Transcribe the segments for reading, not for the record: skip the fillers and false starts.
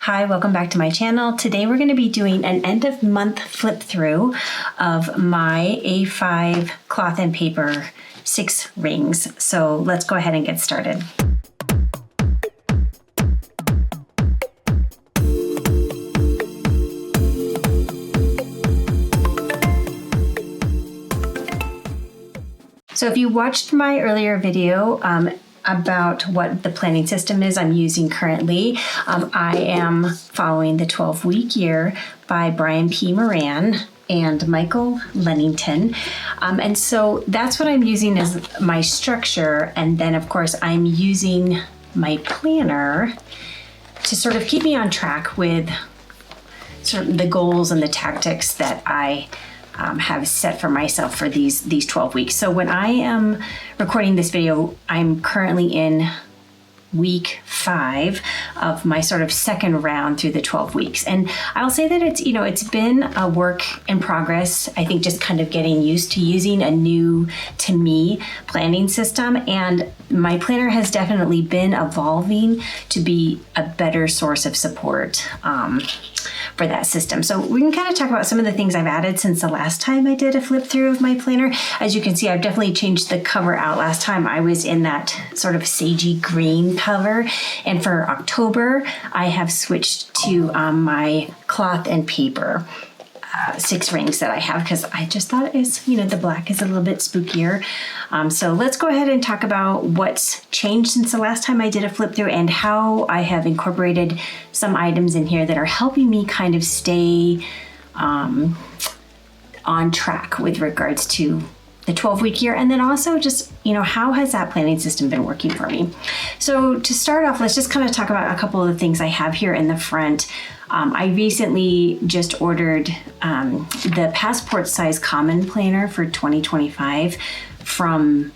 Hi, welcome back to my channel. Today we're going to be doing an end of month flip through of my A5 cloth and paper 6 rings. So let's go ahead and get started. So if you watched my earlier video, about what the planning system is I'm using currently. I am following the 12-week year by Brian P. Moran and Michael Lennington. And so that's what I'm using as my structure. And then of course I'm using my planner to sort of keep me on track with sort of the goals and the tactics that I have set for myself for these 12 weeks. So when I am recording this video, I'm currently in week 5 of my sort of second round through the 12 weeks. And I'll say that it's been a work in progress. I think just kind of getting used to using a new, to me, planning system. And my planner has definitely been evolving to be a better source of support for that system. So we can kind of talk about some of the things I've added since the last time I did a flip through of my planner. As you can see, I've definitely changed the cover out. Last time I was in that sort of sagey green cover. And for October, I have switched to my cloth and paper 6 rings that I have because I just thought the black is a little bit spookier. So let's go ahead and talk about what's changed since the last time I did a flip through and how I have incorporated some items in here that are helping me kind of stay on track with regards to the 12-week year, and then also just, how has that planning system been working for me? So to start off, let's just kind of talk about a couple of the things I have here in the front. I recently just ordered the passport size common planner for 2025 from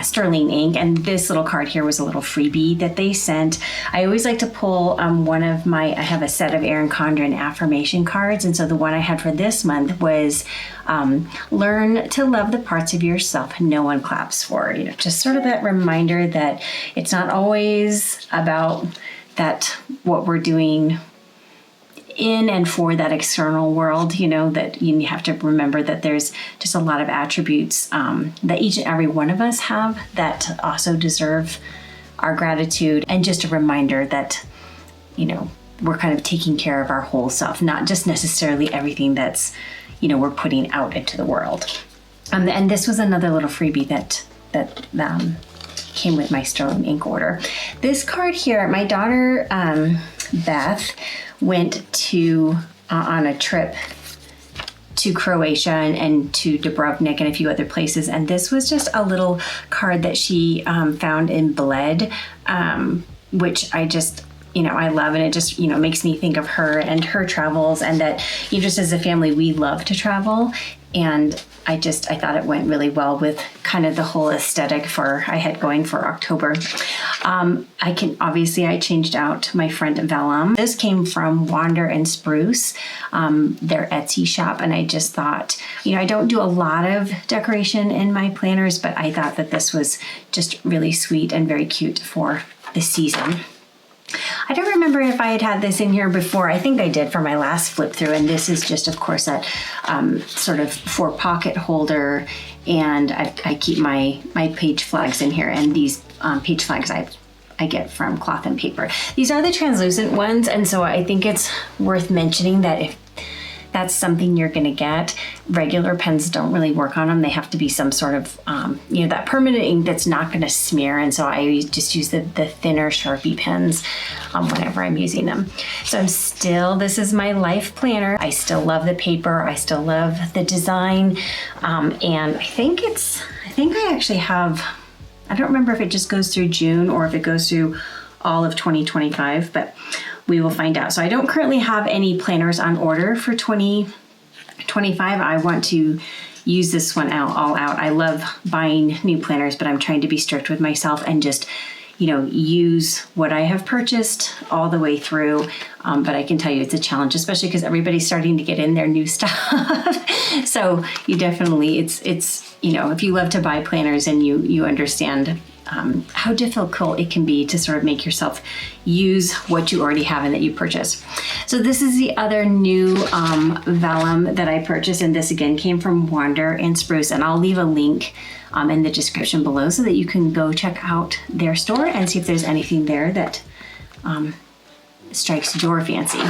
Sterling Ink, and this little card here was a little freebie that they sent. I always like to pull I have a set of Erin Condren affirmation cards, and so the one I had for this month was learn to love the parts of yourself no one claps for. Just sort of that reminder that it's not always about what we're doing in and for that external world, that you have to remember that there's just a lot of attributes that each and every one of us have that also deserve our gratitude, and just a reminder that, we're kind of taking care of our whole self, not just necessarily everything that's, we're putting out into the world. And this was another little freebie that came with my Sterling Ink order. This card here, my daughter, Beth, went on a trip to Croatia and to Dubrovnik and a few other places. And this was just a little card that she found in Bled, which I just, I love. And it just, makes me think of her and her travels, and that, just as a family, we love to travel. And I thought it went really well with kind of the whole aesthetic I had going for October. I changed out my front vellum. This came from Wander and Spruce, their Etsy shop. And I just thought, I don't do a lot of decoration in my planners, but I thought that this was just really sweet and very cute for the season. I don't remember if I had this in here before. I think I did for my last flip through, and this is just, of course, that sort of 4 pocket holder, and I keep my page flags in here, and these page flags I get from cloth and paper. These are the translucent ones, and so I think it's worth mentioning that if that's something you're going to get, regular pens don't really work on them. They have to be some sort of, that permanent ink that's not going to smear. And so I just use the thinner Sharpie pens whenever I'm using them. So this is my life planner. I still love the paper. I still love the design. And I think I actually have, I don't remember if it just goes through June or if it goes through all of 2025, but we will find out. So I don't currently have any planners on order for 2025. I want to use this one all out. I love buying new planners, but I'm trying to be strict with myself and just, use what I have purchased all the way through. But I can tell you it's a challenge, especially because everybody's starting to get in their new stuff. So you definitely, it's if you love to buy planners and you understand how difficult it can be to sort of make yourself use what you already have and that you purchase. So this is the other new vellum that I purchased, and this again came from Wander and Spruce, and I'll leave a link in the description below so that you can go check out their store and see if there's anything there that strikes your fancy.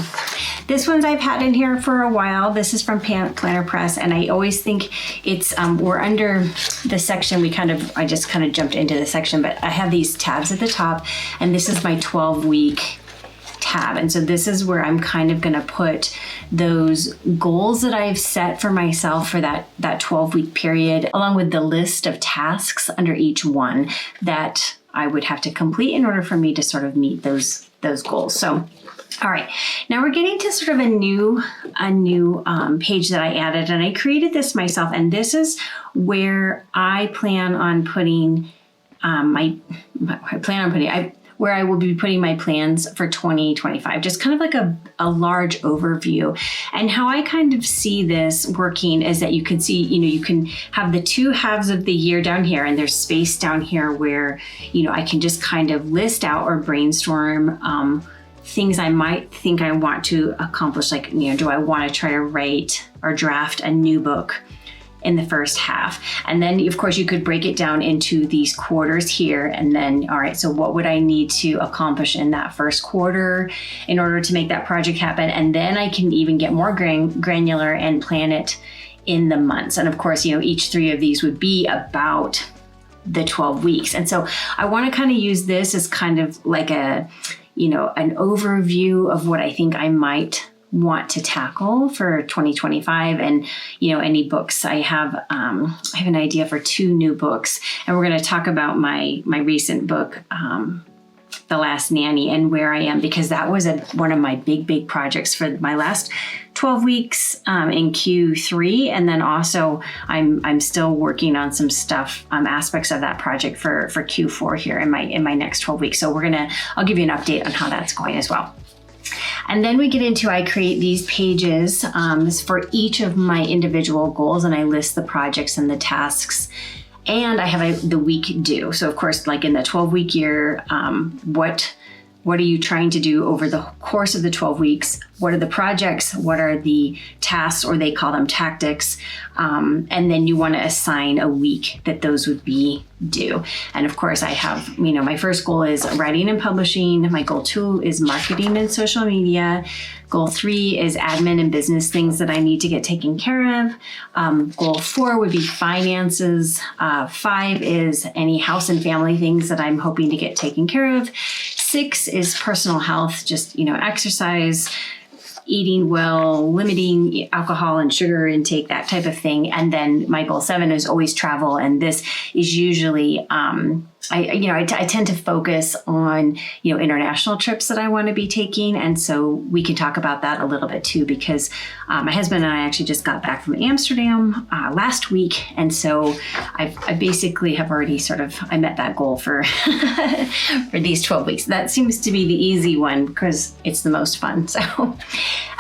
This one's I've had in here for a while. This is from Planner Press, and I always think it's, we're under the section, I just kind of jumped into the section, but I have these tabs at the top, and this is my 12-week tab. And so this is where I'm kind of gonna put those goals that I've set for myself for that 12-week period, along with the list of tasks under each one that I would have to complete in order for me to sort of meet those goals. So, all right, now we're getting to sort of a new page that I added, and I created this myself, and this is where I plan on putting where I will be putting my plans for 2025, just kind of like a large overview. And how I kind of see this working is that you can see, you can have the two halves of the year down here, and there's space down here where, I can just kind of list out or brainstorm things I might think I want to accomplish. Like, do I want to try to write or draft a new book in the first half? And then of course you could break it down into these quarters here, and then, all right, so what would I need to accomplish in that first quarter in order to make that project happen? And then I can even get more granular and plan it in the months. And of course, each 3 of these would be about the 12 weeks. And so I want to kind of use this as kind of like an overview of what I think I might want to tackle for 2025. And any books I have an idea for 2 new books, and we're going to talk about my recent book, The Last Nanny, and where I am, because that was one of my big projects for my last 12 weeks in Q3. And then also I'm still working on some stuff, aspects of that project for Q4 here in my next 12 weeks. So I'll give you an update on how that's going as well. And then we get into, I create these pages for each of my individual goals, and I list the projects and the tasks, and I have the week due. So of course, like in the 12-week year, what are you trying to do over the course of the 12 weeks? What are the projects? What are the tasks, or they call them tactics? And then you want to assign a week that those would be due. And of course, I have, my first goal is writing and publishing. My goal 2 is marketing and social media. Goal 3 is admin and business things that I need to get taken care of. Goal 4 would be finances. 5 is any house and family things that I'm hoping to get taken care of. 6 is personal health, just, exercise, eating well, limiting alcohol and sugar intake, that type of thing. And then my goal 7 is always travel. And this is usually, I tend to focus on, international trips that I want to be taking. And so we can talk about that a little bit too, because my husband and I actually just got back from Amsterdam last week. And so I basically have already I met that goal for, for these 12 weeks. That seems to be the easy one because it's the most fun. So,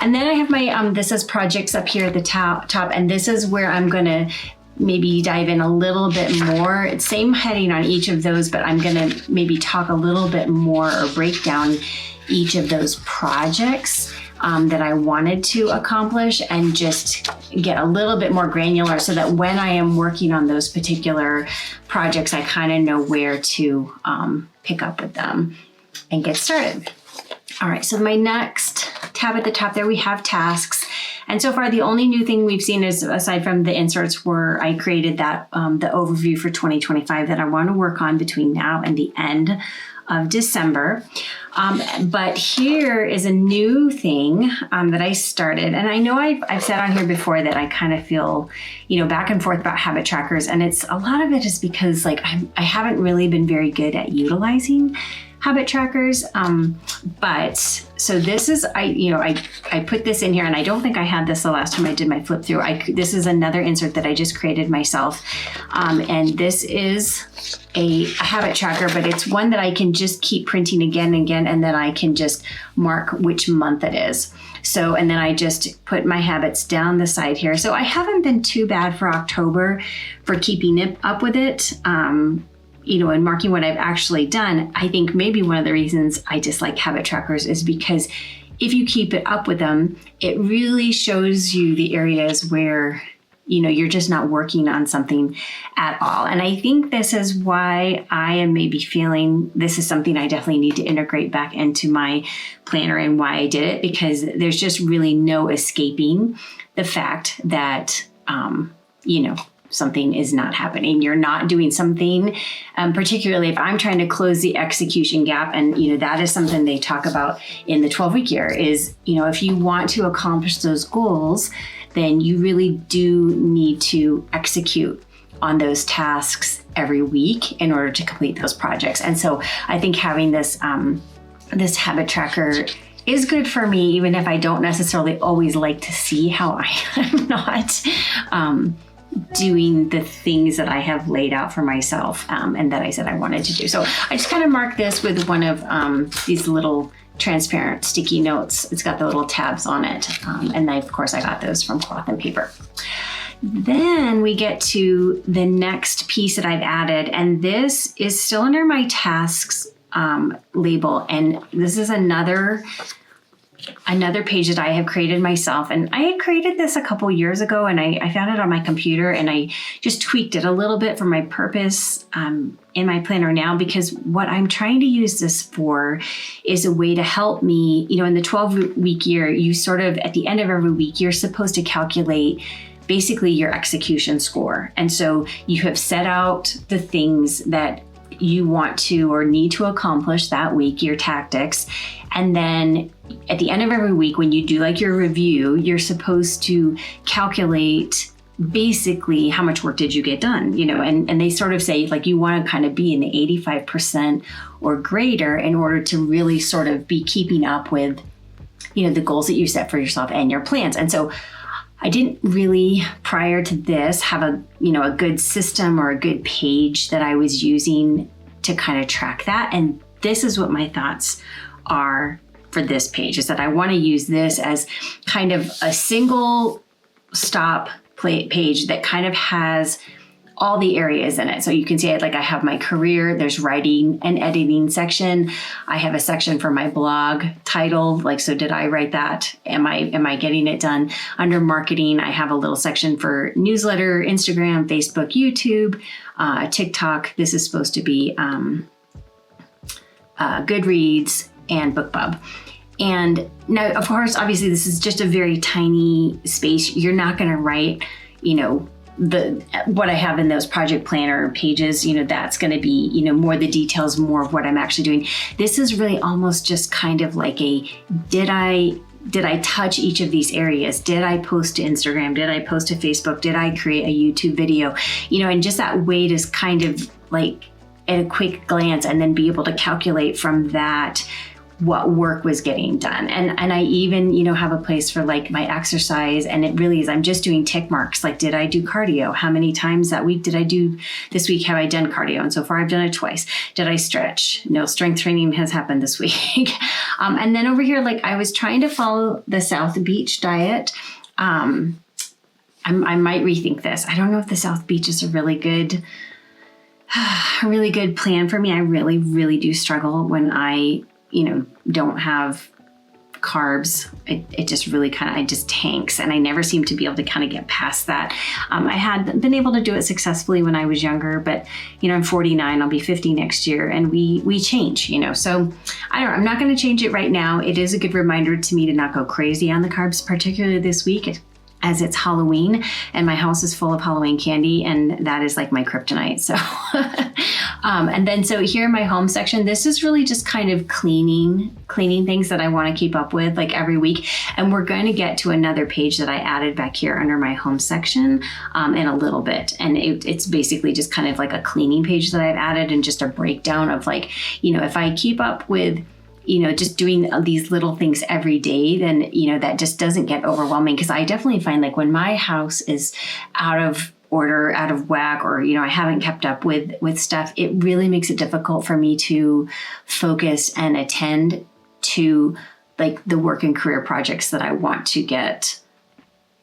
and then I have my, this is projects up here at the top, and this is where I'm going to maybe dive in a little bit more. It's same heading on each of those, but I'm gonna maybe talk a little bit more or break down each of those projects that I wanted to accomplish, and just get a little bit more granular so that when I am working on those particular projects, I kind of know where to pick up with them and get started. All right, so my next tab at the top there, we have tasks. And so far, the only new thing we've seen is, aside from the inserts where I created that, the overview for 2025 that I want to work on between now and the end of December. But here is a new thing that I started. And I know I've said on here before that I kind of feel, back and forth about habit trackers. And a lot of it is because I haven't really been very good at utilizing habit trackers. But so this is, I put this in here, and I don't think I had this the last time I did my flip through. This is another insert that I just created myself. And this is a habit tracker, but it's one that I can just keep printing again and again, and then I can just mark which month it is. So, and then I just put my habits down the side here. So I haven't been too bad for October for keeping up with it. and marking what I've actually done, I think maybe one of the reasons I dislike habit trackers is because if you keep it up with them, it really shows you the areas where, you're just not working on something at all. And I think this is why I am maybe feeling this is something I definitely need to integrate back into my planner and why I did it, because there's just really no escaping the fact that, something is not happening. You're not doing something, particularly if I'm trying to close the execution gap. And, that is something they talk about in the 12-week year is, if you want to accomplish those goals, then you really do need to execute on those tasks every week in order to complete those projects. And so I think having this, this habit tracker is good for me, even if I don't necessarily always like to see how I am not, doing the things that I have laid out for myself and that I said I wanted to do. So I just kind of marked this with one of these little transparent sticky notes. It's got the little tabs on it. And of course I got those from Cloth and Paper. Then we get to the next piece that I've added, and this is still under my tasks label. And this is another page that I have created myself. And I had created this a couple years ago, and I found it on my computer, and I just tweaked it a little bit for my purpose in my planner now, because what I'm trying to use this for is a way to help me, in the 12-week year, you sort of, at the end of every week, you're supposed to calculate basically your execution score. And so you have set out the things that you want to or need to accomplish that week, your tactics. And then at the end of every week, when you do like your review, you're supposed to calculate basically how much work did you get done, and they sort of say like you want to kind of be in the 85% or greater in order to really sort of be keeping up with, the goals that you set for yourself and your plans. And so I didn't really, prior to this, have a good system or a good page that I was using to kind of track that. And this is what my thoughts are for this page, is that I want to use this as kind of a single stop page that kind of has all the areas in it. So you can see it, like I have my career, there's writing and editing section. I have a section for my blog title, like, so did I write that? Am I getting it done? Under marketing, I have a little section for newsletter, Instagram, Facebook, YouTube, TikTok. This is supposed to be Goodreads and BookBub. And now, of course, obviously this is just a very tiny space. You're not going to write, what I have in those project planner pages, that's going to be, more the details, more of what I'm actually doing. This is really almost just kind of like did I touch each of these areas? Did I post to Instagram? Did I post to Facebook? Did I create a YouTube video? And just that way to kind of like at a quick glance and then be able to calculate from that what work was getting done. And I even, have a place for like my exercise, and it really is, I'm just doing tick marks. Like, did I do cardio? How many times that week did I do this week? Have I done cardio? And so far I've done it twice. Did I stretch? No, strength training has happened this week. And then over here, like I was trying to follow the South Beach diet. I might rethink this. I don't know if the South Beach is a really good plan for me. I really, really do struggle when I don't have carbs. It just really I just tanks, and I never seem to be able to kind of get past that. I had been able to do it successfully when I was younger, but I'm 49, I'll be 50 next year, and we change, so I don't know, I'm not going to change it right now. It is a good reminder to me to not go crazy on the carbs, particularly this week, as it's Halloween and my house is full of Halloween candy, and that is like my kryptonite. So, and then so here in my home section, this is really just kind of cleaning things that I want to keep up with like every week. And we're going to get to another page that I added back here under my home section in a little bit. And it's basically just kind of like a cleaning page that I've added, and just a breakdown of like, if I keep up with just doing these little things every day, then, that just doesn't get overwhelming. Because I definitely find like when my house is out of order, out of whack, or, I haven't kept up with stuff, it really makes it difficult for me to focus and attend to like the work and career projects that I want to get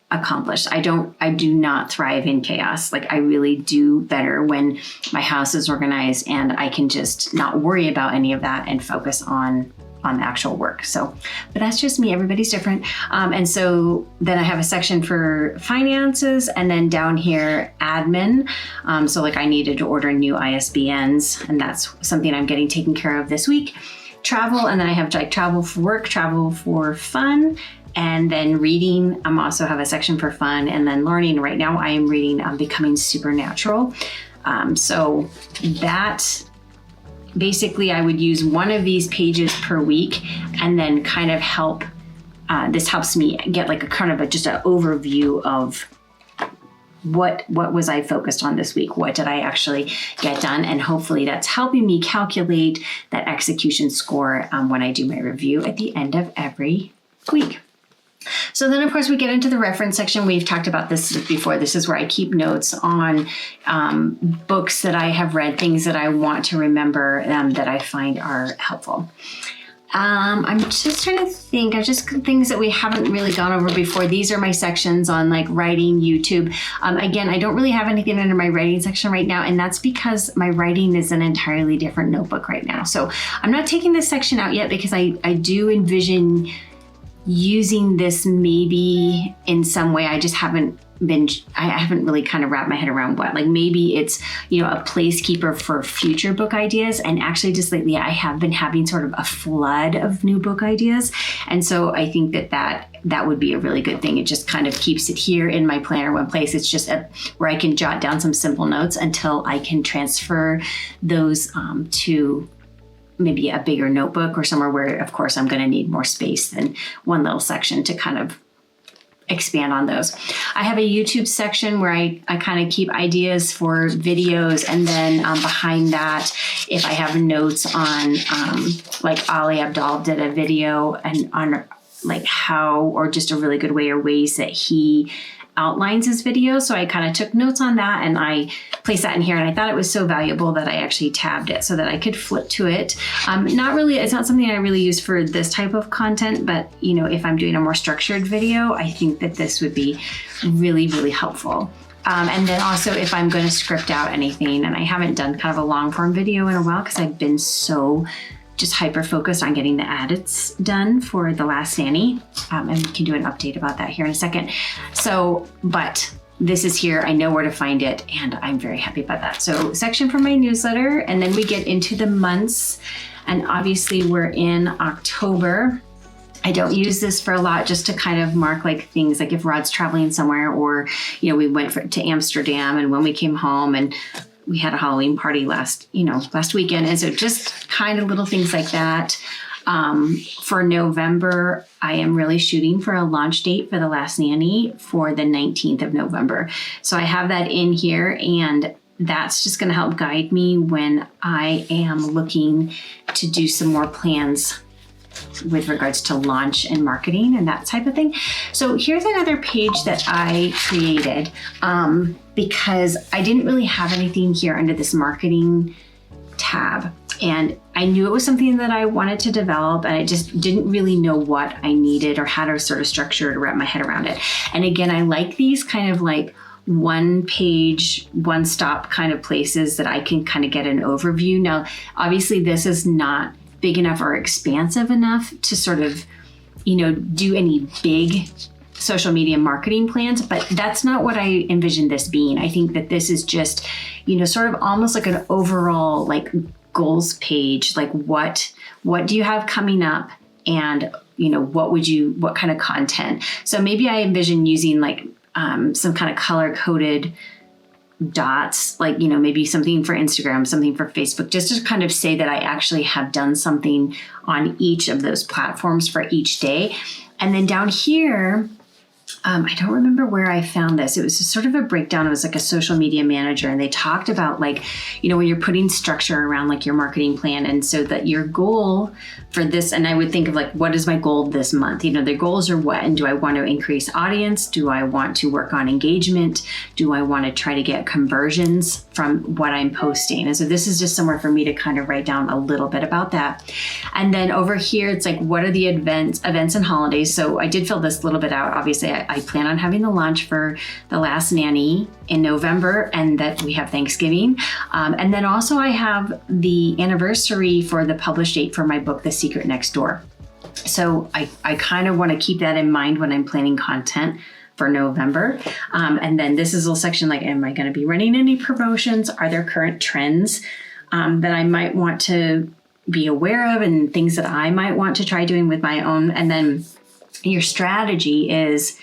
accomplished. I do not thrive in chaos. Like I really do better when my house is organized and I can just not worry about any of that and focus on the actual work. So, but that's just me. Everybody's different. And so then I have a section for finances, and then down here, admin. So like I needed to order new ISBNs, and that's something I'm getting taken care of this week. Travel, and then I have like travel for work, travel for fun, and then reading. I'm also have a section for fun, and then learning. Right now I am reading Becoming Supernatural. So that basically I would use one of these pages per week, and then kind of help, this helps me get like a kind of just an overview of what was I focused on this week? What did I actually get done? And hopefully that's helping me calculate that execution score when I do my review at the end of every week. So then, of course, we get into the reference section. We've talked about this before. This is where I keep notes on books that I have read, things that I want to remember that I find are helpful. I'm just trying to think of just things that we haven't really gone over before. These are my sections on like writing, YouTube. Again, I don't really have anything under my writing section right now, and that's because my writing is an entirely different notebook right now. So I'm not taking this section out yet because I do envision using this maybe in some way. I haven't really kind of wrapped my head around what, like maybe it's, a placekeeper for future book ideas. And actually just lately I have been having sort of a flood of new book ideas. And so I think that would be a really good thing. It just kind of keeps it here in my planner one place. It's just where I can jot down some simple notes until I can transfer those to maybe a bigger notebook or somewhere where, of course, I'm going to need more space than one little section to kind of expand on those. I have a YouTube section where I kind of keep ideas for videos, and then behind that, if I have notes on like Ali Abdaal did a video and on like how, or just a really good way or ways that he outlines his video. So I kind of took notes on that and I placed that in here, and I thought it was so valuable that I actually tabbed it so that I could flip to it. It's not something I really use for this type of content, but if I'm doing a more structured video, I think that this would be really, really helpful. And then also if I'm going to script out anything, and I haven't done kind of a long form video in a while because I've been so just hyper focused on getting the edits done for The Last Nanny. And we can do an update about that here in a second. So, but this is here, I know where to find it, and I'm very happy about that. So section for my newsletter, and then we get into the months, and obviously we're in October. I don't use this for a lot, just to kind of mark like things like if Rod's traveling somewhere, or, we went to Amsterdam, and when we came home, and we had a Halloween party last weekend. And so just kind of little things like that. For November, I am really shooting for a launch date for The Last Nanny for the 19th of November. So I have that in here, and that's just going to help guide me when I am looking to do some more plans with regards to launch and marketing and that type of thing. So here's another page that I created because I didn't really have anything here under this marketing tab. And I knew it was something that I wanted to develop, and I just didn't really know what I needed or how to sort of structure to wrap my head around it. And again, I like these kind of like one page, one stop kind of places that I can kind of get an overview. Now, obviously this is not big enough or expansive enough to sort of, do any big social media marketing plans, but that's not what I envisioned this being. I think that this is just, sort of almost like an overall like goals page, like what do you have coming up, and what kind of content. So maybe I envision using like some kind of color coded dots, like, maybe something for Instagram, something for Facebook, just to kind of say that I actually have done something on each of those platforms for each day. And then down here, I don't remember where I found this. It was sort of a breakdown. It was like a social media manager, and they talked about like, when you're putting structure around like your marketing plan, and so that your goal for this, and I would think of like, what is my goal this month? The goals are what, and do I want to increase audience? Do I want to work on engagement? Do I want to try to get conversions from what I'm posting. And so this is just somewhere for me to kind of write down a little bit about that. And then over here, it's like, what are the events and holidays? So I did fill this a little bit out. Obviously, I plan on having the launch for The Last Nanny in November, and that we have Thanksgiving. And then also I have the anniversary for the published date for my book, The Secret Next Door. So I kind of want to keep that in mind when I'm planning content for November. And then this is a little section like, am I going to be running any promotions? Are there current trends that I might want to be aware of, and things that I might want to try doing with my own? And then your strategy is,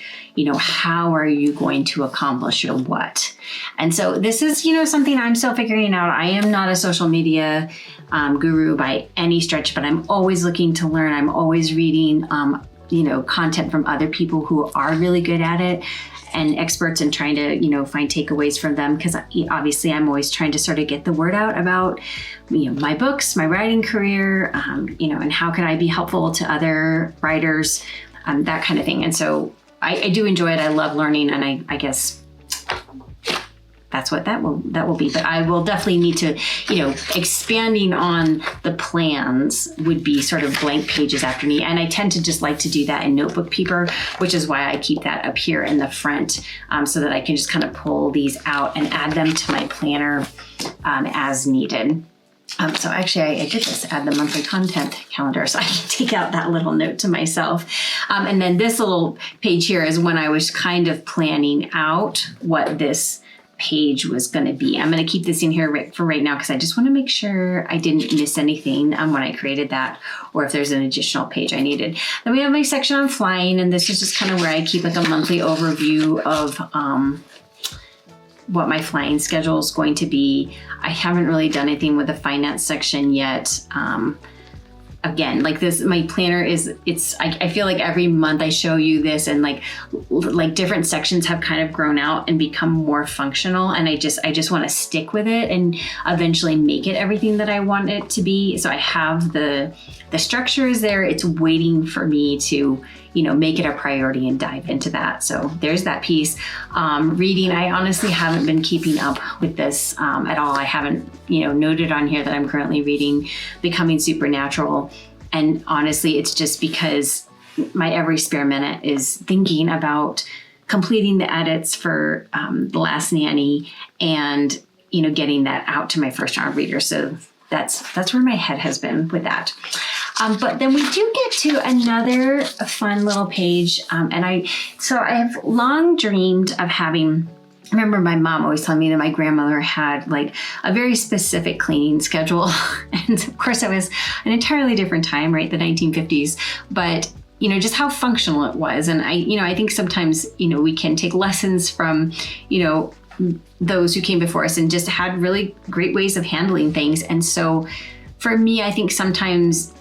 how are you going to accomplish your what? And so this is, something I'm still figuring out. I am not a social media guru by any stretch, but I'm always looking to learn. I'm always reading, content from other people who are really good at it and experts, and trying to, find takeaways from them. Because obviously I'm always trying to sort of get the word out about, my books, my writing career, and how can I be helpful to other writers, that kind of thing. And so I do enjoy it. I love learning, and I guess that's what that will be. But I will definitely need to, expanding on the plans would be sort of blank pages after me. And I tend to just like to do that in notebook paper, which is why I keep that up here in the front, so that I can just kind of pull these out and add them to my planner as needed. So actually I did this, add the monthly content calendar, so I can take out that little note to myself. And then this little page here is when I was kind of planning out what this page was going to be. I'm going to keep this in here for right now because I just want to make sure I didn't miss anything when I created that, or if there's an additional page I needed. Then we have my section on flying, and this is just kind of where I keep like a monthly overview of what my flying schedule is going to be. I haven't really done anything with the finance section yet. Again, like this, my planner I feel like every month I show you this, and like different sections have kind of grown out and become more functional. And I just want to stick with it and eventually make it everything that I want it to be. So I have the structure is there. It's waiting for me to, make it a priority and dive into that. So there's that piece. Reading, I honestly haven't been keeping up with this at all. I haven't, noted on here that I'm currently reading Becoming Supernatural. And honestly, it's just because my every spare minute is thinking about completing the edits for The Last Nanny and, getting that out to my first round reader. So that's where my head has been with that. But then we do get to another fun little page. And I have long dreamed of having, I remember my mom always telling me that my grandmother had like a very specific cleaning schedule. And of course it was an entirely different time, right? The 1950s, but just how functional it was. And I think sometimes, we can take lessons from, those who came before us and just had really great ways of handling things. And so for me, I think sometimes,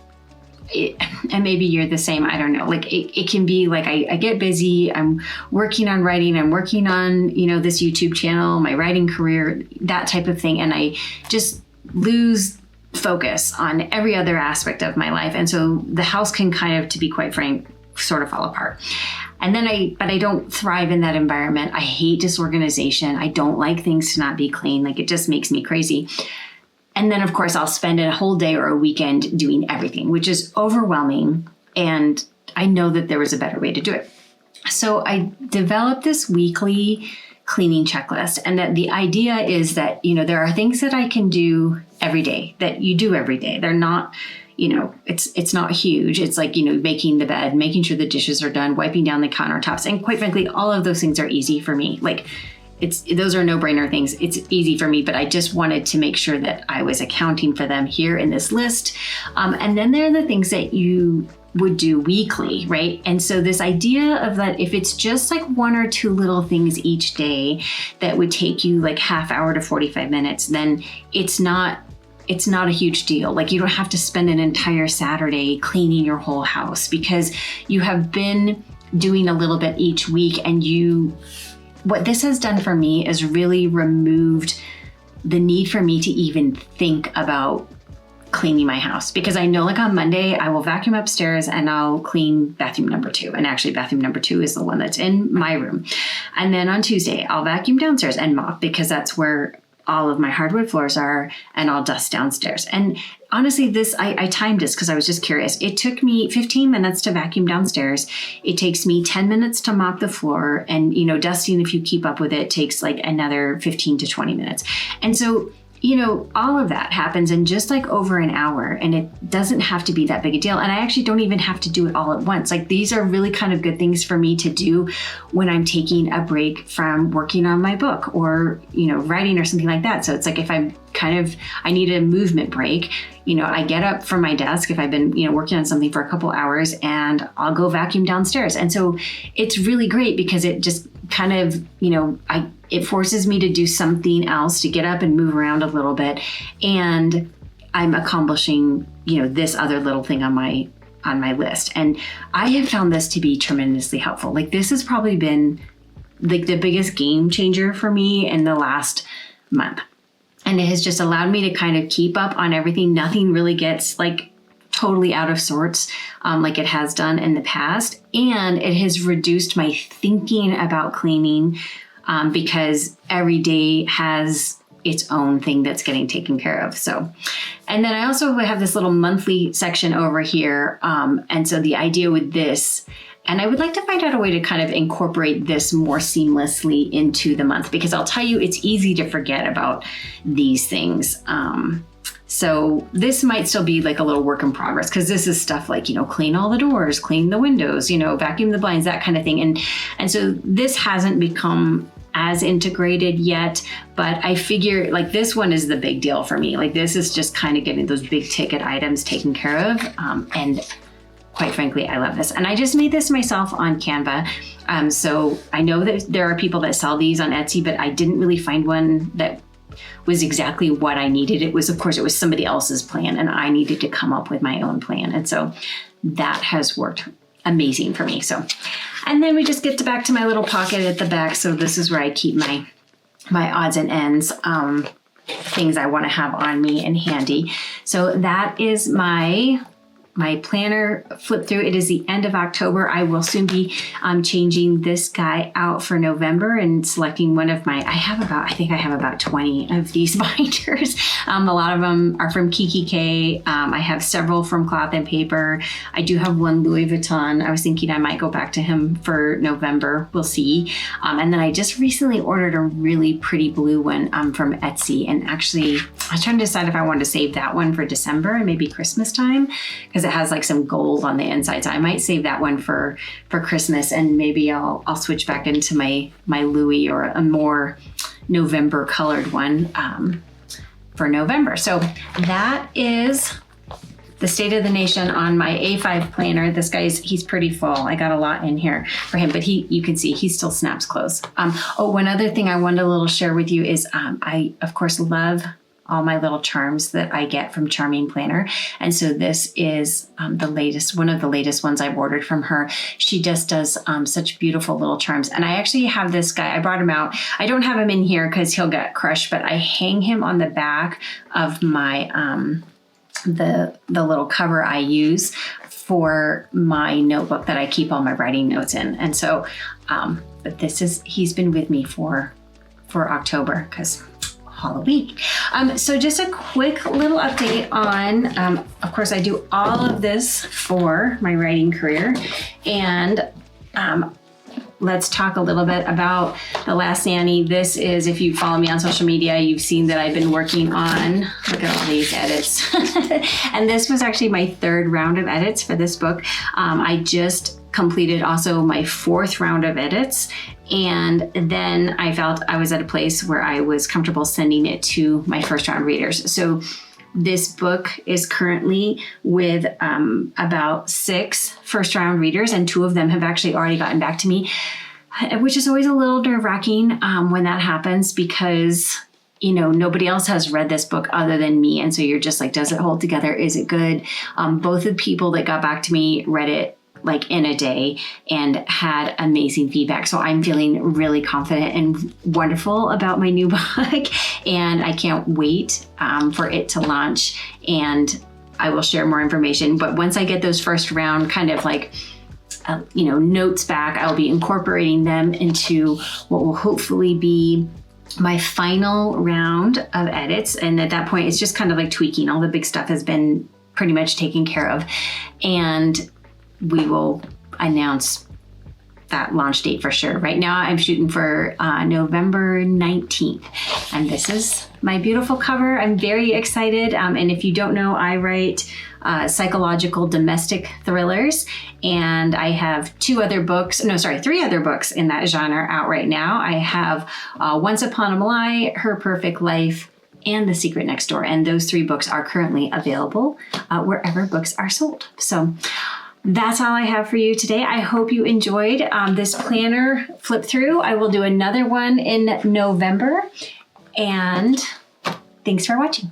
and maybe you're the same, I don't know, like it can be like I get busy, I'm working on writing, I'm working on, this YouTube channel, my writing career, that type of thing. And I just lose focus on every other aspect of my life. And so the house can kind of, to be quite frank, sort of fall apart. And then I don't thrive in that environment. I hate disorganization. I don't like things to not be clean. Like it just makes me crazy. And then, of course, I'll spend a whole day or a weekend doing everything, which is overwhelming. And I know that there was a better way to do it. So I developed this weekly cleaning checklist. And that the idea is that, there are things that I can do every day, that you do every day. They're not, it's not huge. It's like, making the bed, making sure the dishes are done, wiping down the countertops. And quite frankly, all of those things are easy for me. Like, those are no-brainer things. It's easy for me, but I just wanted to make sure that I was accounting for them here in this list. And then there are the things that you would do weekly, right? And so this idea of that, if it's just like one or two little things each day that would take you like half hour to 45 minutes, then it's not a huge deal. Like you don't have to spend an entire Saturday cleaning your whole house because you have been doing a little bit each week. And what this has done for me is really removed the need for me to even think about cleaning my house, because I know like on Monday I will vacuum upstairs and I'll clean bathroom number 2. And actually bathroom number 2 is the one that's in my room. And then on Tuesday I'll vacuum downstairs and mop, because that's where all of my hardwood floors are, and I'll dust downstairs. And honestly, I timed this because I was just curious. It took me 15 minutes to vacuum downstairs. It takes me 10 minutes to mop the floor, and dusting, if you keep up with it, takes like another 15 to 20 minutes. And so all of that happens in just like over an hour, and it doesn't have to be that big a deal. And I actually don't even have to do it all at once. Like, these are really kind of good things for me to do when I'm taking a break from working on my book or, writing or something like that. So it's like if I need a movement break, I get up from my desk if I've been, working on something for a couple hours, and I'll go vacuum downstairs. And so it's really great because it just kind of, it forces me to do something else, to get up and move around a little bit. And I'm accomplishing, this other little thing on my list. And I have found this to be tremendously helpful. Like, this has probably been like the biggest game changer for me in the last month. And it has just allowed me to kind of keep up on everything. Nothing really gets like totally out of sorts like it has done in the past. And it has reduced my thinking about cleaning because every day has its own thing that's getting taken care of. So, and then I also have this little monthly section over here. And so the idea with this, and I would like to find out a way to kind of incorporate this more seamlessly into the month, because I'll tell you, it's easy to forget about these things. So this might still be like a little work in progress, because this is stuff like, clean all the doors, clean the windows, vacuum the blinds, that kind of thing. And so this hasn't become as integrated yet, but I figure like this one is the big deal for me. Like, this is just kind of getting those big ticket items taken care of. And quite frankly, I love this. And I just made this myself on Canva. So I know that there are people that sell these on Etsy, but I didn't really find one that was exactly what I needed. It was somebody else's plan, and I needed to come up with my own plan. And so that has worked amazing for me. So, and then we just get back to my little pocket at the back. So this is where I keep my odds and ends, things I want to have on me and handy. So that is my planner flip through. It is the end of October. I will soon be changing this guy out for November and selecting one of my, I think I have about 20 of these binders. A lot of them are from Kiki K. I have several from Cloth and Paper. I do have one Louis Vuitton. I was thinking I might go back to him for November. We'll see. And then I just recently ordered a really pretty blue one from Etsy. And actually, I was trying to decide if I wanted to save that one for December and maybe Christmas time, because it has like some gold on the inside. So I might save that one for Christmas, and maybe I'll switch back into my Louis or a more November colored one for November. So that is the state of the nation on my A5 planner. This guy's, he's pretty full. I got a lot in here for him, but you can see he still snaps close. One other thing I wanted to share with you is I of course love all my little charms that I get from Charming Planner. And so this is one of the latest ones I've ordered from her. She just does such beautiful little charms. And I actually have this guy, I brought him out. I don't have him in here because he'll get crushed, but I hang him on the back of my, the little cover I use for my notebook that I keep all my writing notes in. And so, but he's been with me for October because Halloween. So just a quick little update on, of course, I do all of this for my writing career. And let's talk a little bit about The Last Nanny. This is, if you follow me on social media, you've seen that I've been working on, look at all these edits. And this was actually my third round of edits for this book. I just completed also my fourth round of edits. And then I felt I was at a place where I was comfortable sending it to my first round readers. So this book is currently with about 6 first round readers, and 2 of them have actually already gotten back to me, which is always a little nerve-wracking when that happens, because nobody else has read this book other than me. And so you're just like, does it hold together? Is it good? Both the people that got back to me read it like in a day and had amazing feedback. So I'm feeling really confident and wonderful about my new book. And I can't wait for it to launch, and I will share more information. But once I get those first round kind of like, notes back, I'll be incorporating them into what will hopefully be my final round of edits. And at that point, it's just kind of like tweaking. All the big stuff has been pretty much taken care of. And we will announce that launch date for sure. Right now I'm shooting for November 19th. And this is my beautiful cover. I'm very excited. And if you don't know, I write psychological domestic thrillers. And I have three other books in that genre out right now. I have Once Upon a Lie, Her Perfect Life, and The Secret Next Door. And those 3 books are currently available wherever books are sold. So that's all I have for you today. I hope you enjoyed this planner flip through. I will do another one in November. And thanks for watching.